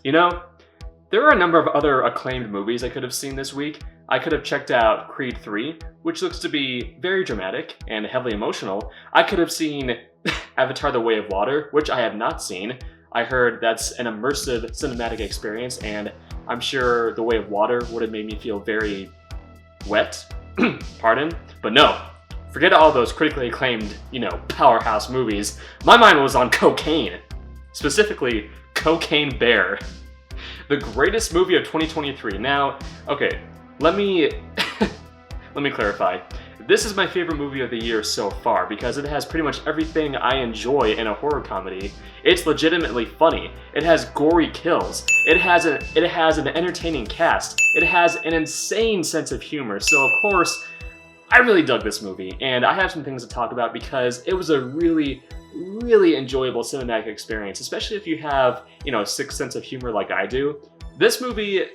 You know, there are a number of other acclaimed movies I could have seen this week. I could have checked out Creed 3, which looks to be very dramatic and heavily emotional. I could have seen Avatar: The Way of Water, which I have not seen. I heard that's an immersive cinematic experience, and I'm sure The Way of Water would have made me feel very wet. Pardon? But no. Forget all those critically acclaimed, powerhouse movies. My mind was on Cocaine. Specifically, Cocaine Bear. The greatest movie of 2023. Now, okay, let me clarify. This is my favorite movie of the year so far because it has pretty much everything I enjoy in a horror comedy. It's legitimately funny. It has gory kills. It has an entertaining cast. It has an insane sense of humor. So of course, I really dug this movie, and I have some things to talk about because it was a really enjoyable cinematic experience, especially if you have, a sixth sense of humor like I do. This movie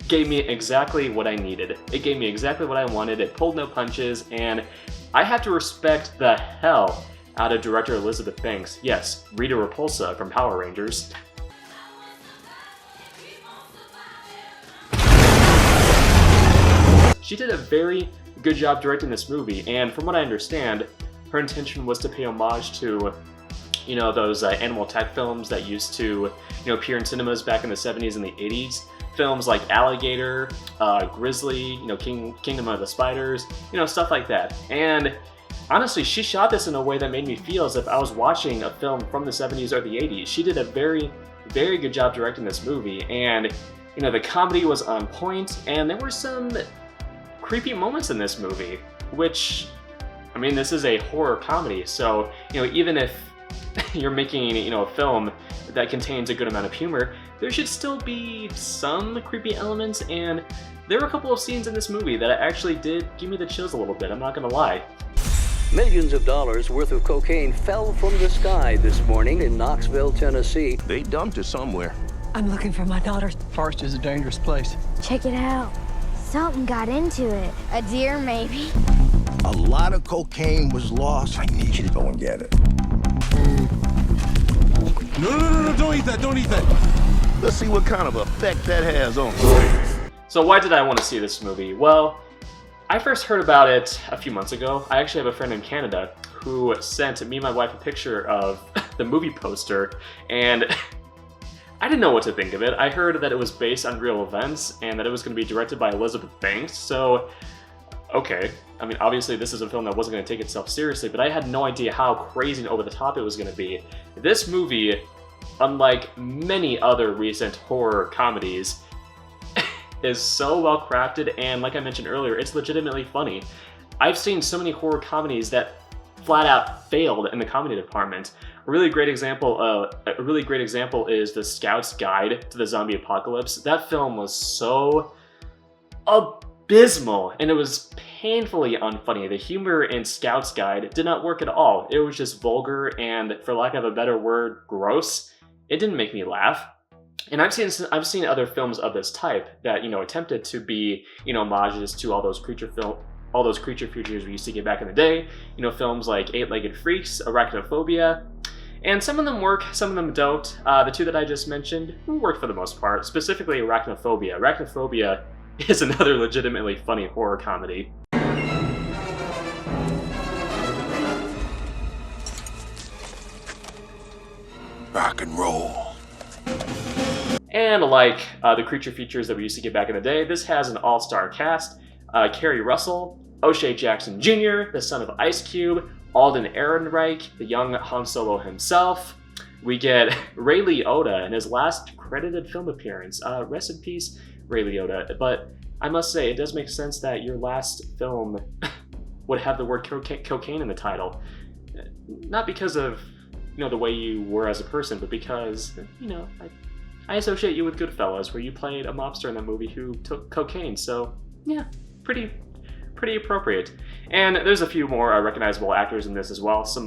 gave me exactly what I needed. It gave me exactly what I wanted. It pulled no punches, and I have to respect the hell out of director Elizabeth Banks. Yes, Rita Repulsa from Power Rangers. She did a very good job directing this movie, and from what I understand, her intention was to pay homage to, those animal tech films that used to, appear in cinemas back in the 70s and the 80s. Films like Alligator, Grizzly, Kingdom of the Spiders, stuff like that. And honestly, she shot this in a way that made me feel as if I was watching a film from the 70s or the 80s. She did a very good job directing this movie, and the comedy was on point, and there were some creepy moments in this movie, which, this is a horror comedy, so, even if you're making, a film that contains a good amount of humor, there should still be some creepy elements, and there were a couple of scenes in this movie that actually did give me the chills a little bit, I'm not gonna lie. Millions of dollars worth of cocaine fell from the sky this morning in Knoxville, Tennessee. They dumped it somewhere. I'm looking for my daughter. Forest is a dangerous place. Check it out. Something got into it. A deer, maybe. A lot of cocaine was lost. I need you to go and get it. No, don't eat that. Let's see what kind of effect that has on you. So why did I want to see this movie? Well, I first heard about it a few months ago. I actually have a friend in Canada who sent me and my wife a picture of the movie poster, and I didn't know what to think of it. I heard that it was based on real events and that it was going to be directed by Elizabeth Banks, so okay. Obviously this is a film that wasn't going to take itself seriously, but I had no idea how crazy and over the top it was going to be. This movie, unlike many other recent horror comedies, is so well crafted, and like I mentioned earlier, it's legitimately funny. I've seen so many horror comedies that flat out failed in the comedy department. A really great example is The Scout's Guide to the Zombie Apocalypse. That film was so abysmal, and it was painfully unfunny. The humor in Scout's Guide did not work at all. It was just vulgar and, for lack of a better word, gross. It didn't make me laugh. And I've seen other films of this type that, attempted to be, homages to all those creature features we used to get back in the day. Films like Eight-Legged Freaks, Arachnophobia. And some of them work, some of them don't. The two that I just mentioned work for the most part, specifically Arachnophobia. Arachnophobia is another legitimately funny horror comedy. Rock and roll. And like the creature features that we used to get back in the day, this has an all-star cast. Kerry Russell, O'Shea Jackson Jr., the son of Ice Cube, Alden Ehrenreich, the young Han Solo himself. We get Ray Liotta in his last credited film appearance. Rest in peace, Ray Liotta. But I must say, it does make sense that your last film would have the word cocaine in the title. Not because of, the way you were as a person, but because, I associate you with Goodfellas, where you played a mobster in that movie who took cocaine. So, yeah, pretty appropriate. And there's a few more recognizable actors in this as well. Some,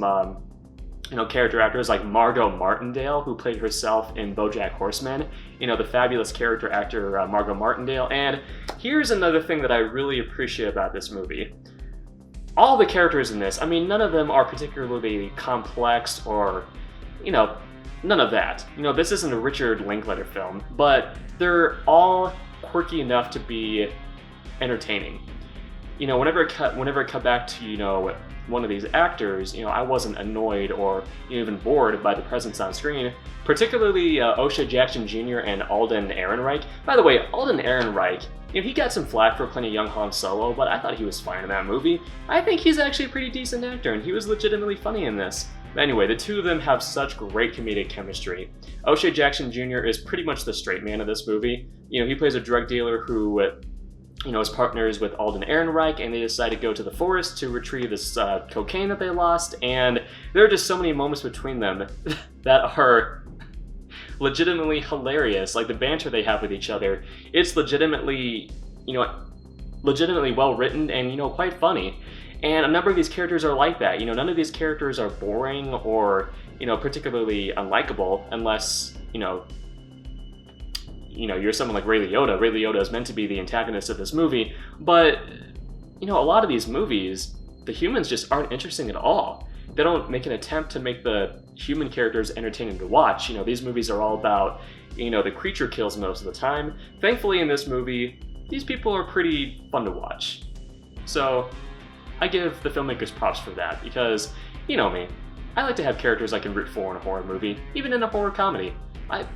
character actors like Margot Martindale, who played herself in BoJack Horseman. The fabulous character actor Margot Martindale. And here's another thing that I really appreciate about this movie. All the characters in this, none of them are particularly complex or, none of that. You know, this isn't a Richard Linklater film, but they're all quirky enough to be entertaining. You know, whenever it cut back to, you know, one of these actors, you know, I wasn't annoyed or even bored by the presence on screen, particularly O'Shea Jackson Jr. and Alden Ehrenreich. By the way, Alden Ehrenreich, you know, he got some flack for playing a young Han Solo, but I thought he was fine in that movie. I think he's actually a pretty decent actor, and he was legitimately funny in this. But anyway, the two of them have such great comedic chemistry. O'Shea Jackson Jr. is pretty much the straight man of this movie. You know, he plays a drug dealer who, you know, is partners with Alden Ehrenreich, and they decide to go to the forest to retrieve this cocaine that they lost, and there are just so many moments between them that are legitimately hilarious. Like the banter they have with each other, it's legitimately, you know, legitimately well written and, you know, quite funny. And a number of these characters are like that. You know, none of these characters are boring or, you know, particularly unlikable unless, you know, you're someone like Ray Liotta. Ray Liotta is meant to be the antagonist of this movie, but, you know, a lot of these movies, the humans just aren't interesting at all. They don't make an attempt to make the human characters entertaining to watch. You know, these movies are all about, you know, the creature kills most of the time. Thankfully, in this movie, these people are pretty fun to watch. So, I give the filmmakers props for that, because, you know me, I like to have characters I can root for in a horror movie, even in a horror comedy. I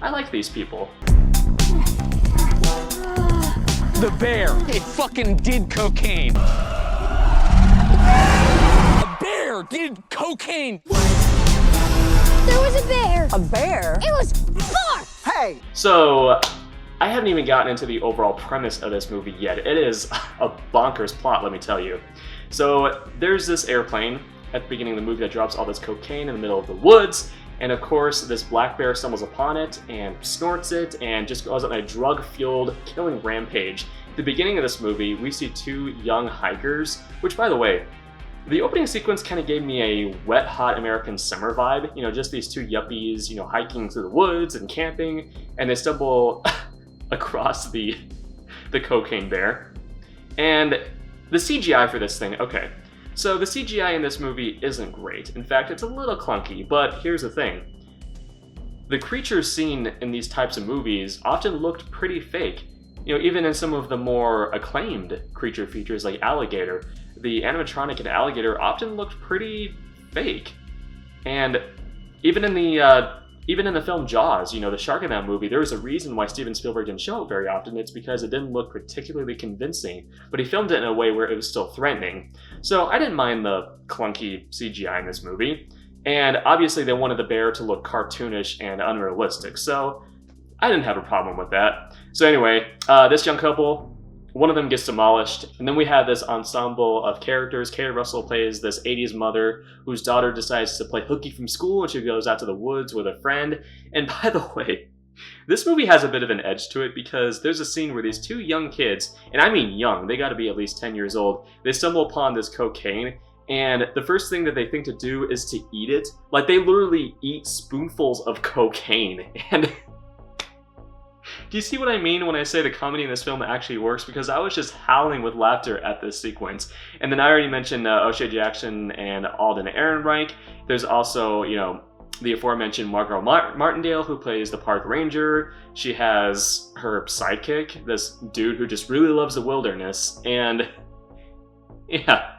like these people. The bear, it fucking did cocaine. A bear did cocaine. There was a bear. A bear? It was far. Hey! So, I haven't even gotten into the overall premise of this movie yet. It is a bonkers plot, let me tell you. So, there's this airplane at the beginning of the movie that drops all this cocaine in the middle of the woods, and of course, this black bear stumbles upon it and snorts it and just goes on a drug-fueled killing rampage. At the beginning of this movie, we see two young hikers, which, by the way, the opening sequence kind of gave me a wet, hot American summer vibe. You know, just these two yuppies, you know, hiking through the woods and camping, and they stumble across the cocaine bear. And the CGI for this thing, okay. So the CGI in this movie isn't great. In fact, it's a little clunky, but here's the thing. The creatures seen in these types of movies often looked pretty fake. You know, even in some of the more acclaimed creature features like Alligator, the animatronic in Alligator often looked pretty fake. And even in the film Jaws, you know, the shark in that movie, there was a reason why Steven Spielberg didn't show it very often. It's because it didn't look particularly convincing, but he filmed it in a way where it was still threatening. So I didn't mind the clunky CGI in this movie. And obviously they wanted the bear to look cartoonish and unrealistic, so I didn't have a problem with that. So anyway, this young couple, one of them gets demolished, and then we have this ensemble of characters. Kerry Russell plays this 80s mother whose daughter decides to play hooky from school, and she goes out to the woods with a friend. And by the way, this movie has a bit of an edge to it, because there's a scene where these two young kids, and I mean young, they gotta be at least 10 years old, they stumble upon this cocaine, and the first thing that they think to do is to eat it. Like, they literally eat spoonfuls of cocaine, and do you see what I mean when I say the comedy in this film actually works? Because I was just howling with laughter at this sequence. And then I already mentioned O'Shea Jackson and Alden Ehrenreich. There's also, you know, the aforementioned Margot Martindale, who plays the park ranger. She has her sidekick, this dude who just really loves the wilderness. And yeah,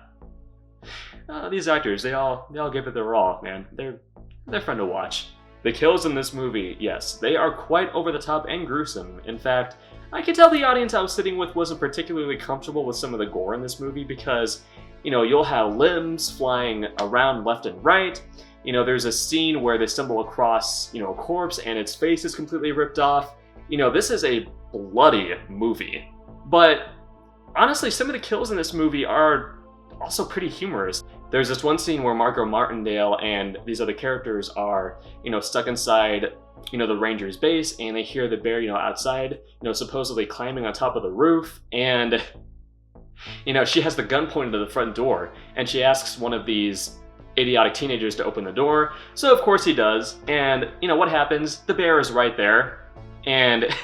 these actors, they all give it their all, man. They're fun to watch. The kills in this movie, yes, they are quite over the top and gruesome. In fact, I could tell the audience I was sitting with wasn't particularly comfortable with some of the gore in this movie, because, you know, you'll have limbs flying around left and right. You know, there's a scene where they stumble across, you know, a corpse and its face is completely ripped off. You know, this is a bloody movie. But honestly, some of the kills in this movie are also pretty humorous. There's this one scene where Margot Martindale and these other characters are, you know, stuck inside, you know, the ranger's base, and they hear the bear, you know, outside, you know, supposedly climbing on top of the roof, and, you know, she has the gun pointed to the front door, and she asks one of these idiotic teenagers to open the door, so of course he does, and, you know, what happens? The bear is right there, and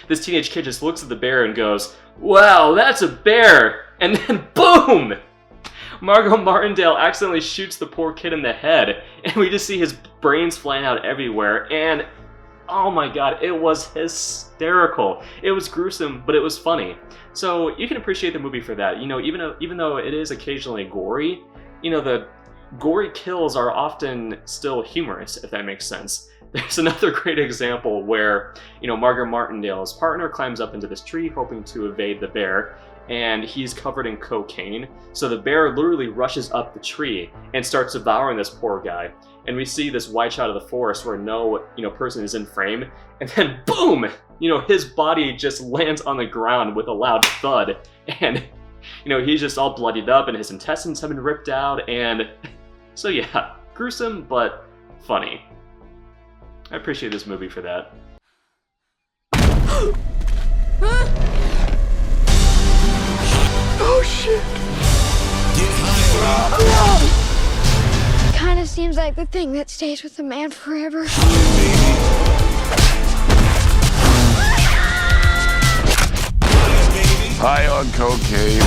this teenage kid just looks at the bear and goes, "Wow, that's a bear!" And then boom! Margot Martindale accidentally shoots the poor kid in the head, and we just see his brains flying out everywhere, and oh my god, it was hysterical. It was gruesome, but it was funny. So you can appreciate the movie for that. You know, even though it is occasionally gory, you know, the gory kills are often still humorous, if that makes sense. There's another great example where, you know, Margaret Martindale's partner climbs up into this tree hoping to evade the bear, and he's covered in cocaine. So the bear literally rushes up the tree and starts devouring this poor guy. And we see this wide shot of the forest where no, you know, person is in frame, and then boom, you know, his body just lands on the ground with a loud thud, and you know, he's just all bloodied up and his intestines have been ripped out, and so yeah, gruesome but funny. I appreciate this movie for that. Oh shit! Kinda seems like the thing that stays with a man forever. High on cocaine.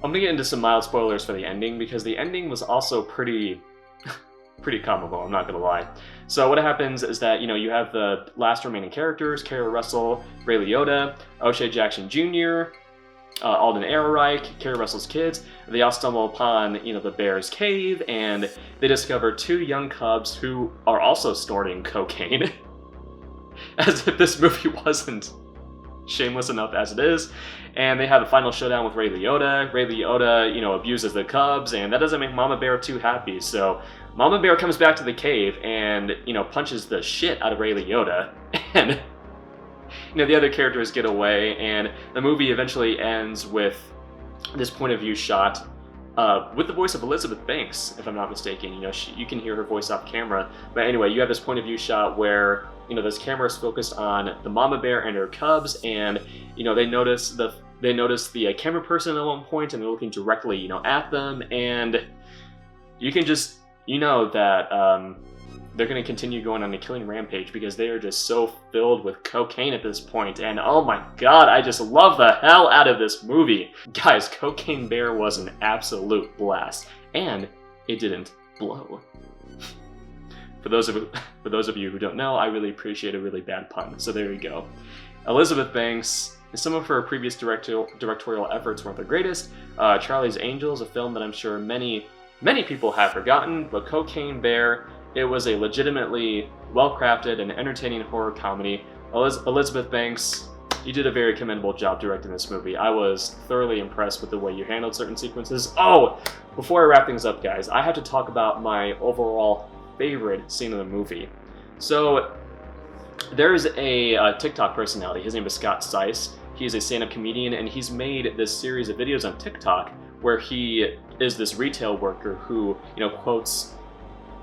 I'm gonna get into some mild spoilers for the ending, because the ending was also pretty comical, I'm not gonna lie. So what happens is that, you know, you have the last remaining characters, Kara Russell, Ray Liotta, O'Shea Jackson Jr., Alden Ehrenreich, Kara Russell's kids. They all stumble upon, you know, the bear's cave, and they discover 2 young cubs who are also snorting cocaine. As if this movie wasn't shameless enough as it is. And they have a final showdown with Ray Liotta. Ray Liotta, you know, abuses the cubs, and that doesn't make Mama Bear too happy. So Mama Bear comes back to the cave and, you know, punches the shit out of Ray Liotta. And, you know, the other characters get away, and the movie eventually ends with this point of view shot with the voice of Elizabeth Banks, if I'm not mistaken. You know, you can hear her voice off camera. But anyway, you have this point of view shot where, you know, this camera is focused on the mama bear and her cubs, and, you know, they notice the camera person at one point, and they're looking directly, you know, at them, and you can just, you know, that they're going to continue going on a killing rampage because they are just so filled with cocaine at this point. And oh my god, I just love the hell out of this movie. Guys, Cocaine Bear was an absolute blast, and it didn't blow. For those of you who don't know, I really appreciate a really bad pun, so there you go. Elizabeth Banks, some of her previous directorial efforts weren't the greatest. Charlie's Angels, a film that I'm sure many people have forgotten, but Cocaine Bear, it was a legitimately well-crafted and entertaining horror comedy. Elizabeth Banks, you did a very commendable job directing this movie. I was thoroughly impressed with the way you handled certain sequences. Oh, before I wrap things up, guys, I have to talk about my overall favorite scene in the movie. So there's a TikTok personality. His name is Scott Seiss. He's a stand-up comedian, and he's made this series of videos on TikTok where he is this retail worker who, you know, quotes,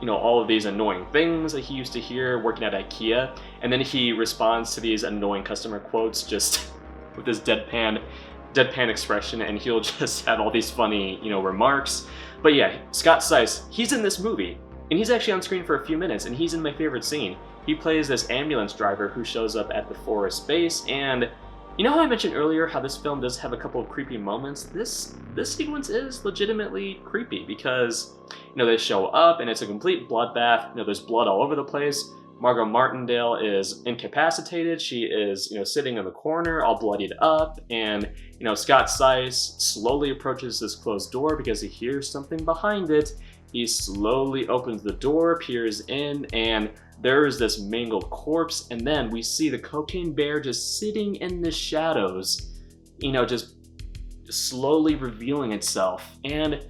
you know, all of these annoying things that he used to hear working at IKEA, and then he responds to these annoying customer quotes just with this deadpan expression, and he'll just have all these funny, you know, remarks. But yeah, Scott Seiss, he's in this movie, and he's actually on screen for a few minutes, and he's in my favorite scene. He plays this ambulance driver who shows up at the forest base, and you know how I mentioned earlier how this film does have a couple of creepy moments? This sequence is legitimately creepy because, you know, they show up and it's a complete bloodbath. You know, there's blood all over the place. Margot Martindale is incapacitated. She is, you know, sitting in the corner, all bloodied up, and, you know, Scott Seiss slowly approaches this closed door because he hears something behind it. He slowly opens the door, peers in, and there is this mangled corpse, and then we see the Cocaine Bear just sitting in the shadows, you know, just slowly revealing itself. And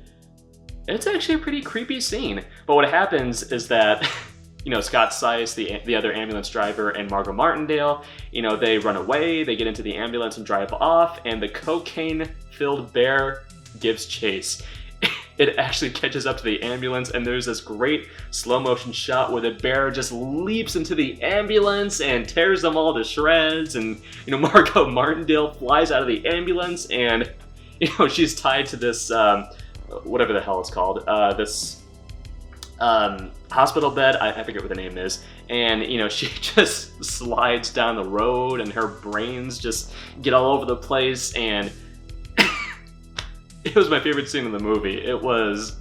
it's actually a pretty creepy scene. But what happens is that, you know, Scott Seiss, the other ambulance driver, and Margot Martindale, you know, they run away, they get into the ambulance and drive off, and the cocaine-filled bear gives chase. It actually catches up to the ambulance, and there's this great slow motion shot where the bear just leaps into the ambulance and tears them all to shreds, and, you know, Margot Martindale flies out of the ambulance, and, you know, she's tied to this, whatever the hell it's called, this hospital bed, I forget what the name is, and, you know, she just slides down the road, and her brains just get all over the place, and it was my favorite scene in the movie. It was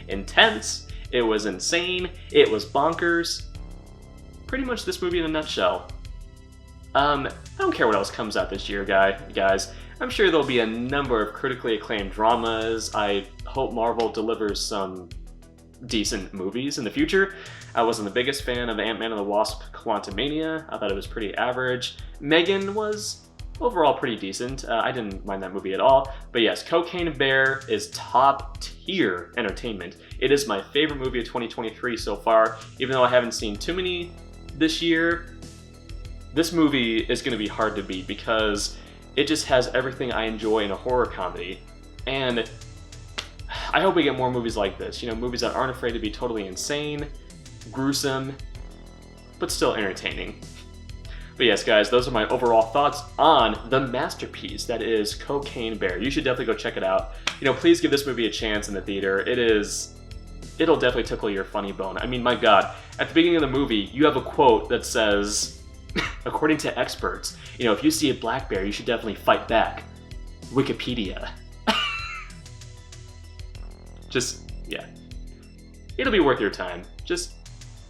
intense, it was insane, it was bonkers, pretty much this movie in a nutshell. I don't care what else comes out this year, guys. I'm sure there'll be a number of critically acclaimed dramas. I hope Marvel delivers some decent movies in the future. I wasn't the biggest fan of Ant-Man and the Wasp: Quantumania. I thought it was pretty average. Megan was overall pretty decent. I didn't mind that movie at all. But yes, Cocaine Bear is top tier entertainment. It is my favorite movie of 2023 so far. Even though I haven't seen too many this year, this movie is going to be hard to beat because it just has everything I enjoy in a horror comedy. And I hope we get more movies like this. You know, movies that aren't afraid to be totally insane, gruesome, but still entertaining. But yes, guys, those are my overall thoughts on the masterpiece that is Cocaine Bear. You should definitely go check it out. You know, please give this movie a chance in the theater. It'll definitely tickle your funny bone. I mean, my God, at the beginning of the movie, you have a quote that says, according to experts, you know, if you see a black bear, you should definitely fight back. Wikipedia. Just, yeah. It'll be worth your time. Just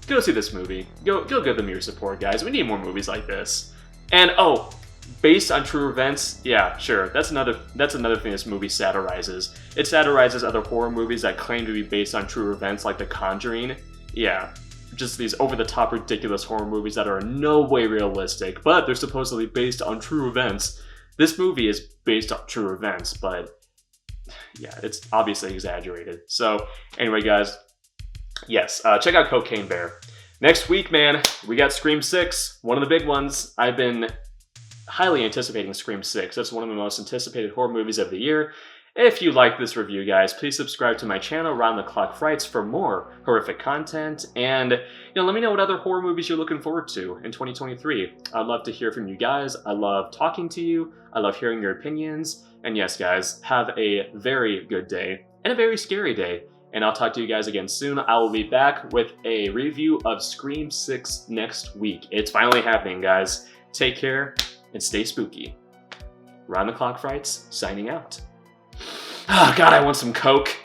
go see this movie. Go give them your support, guys. We need more movies like this. And oh, based on true events, yeah, sure. That's another thing this movie satirizes. It satirizes other horror movies that claim to be based on true events, like The Conjuring. Yeah, just these over-the-top ridiculous horror movies that are in no way realistic, but they're supposedly based on true events. This movie is based on true events, but yeah, it's obviously exaggerated. So anyway, guys, yes, check out Cocaine Bear. Next week, man, we got Scream 6, one of the big ones. I've been highly anticipating Scream 6. That's one of the most anticipated horror movies of the year. If you like this review, guys, please subscribe to my channel, Round the Clock Frights, for more horrific content. And, let me know what other horror movies you're looking forward to in 2023. I'd love to hear from you guys. I love talking to you. I love hearing your opinions. And yes, guys, have a very good day and a very scary day. And I'll talk to you guys again soon. I will be back with a review of Scream 6 next week. It's finally happening, guys. Take care and stay spooky. Round the Clock Frights, signing out. Oh, God, I want some Coke.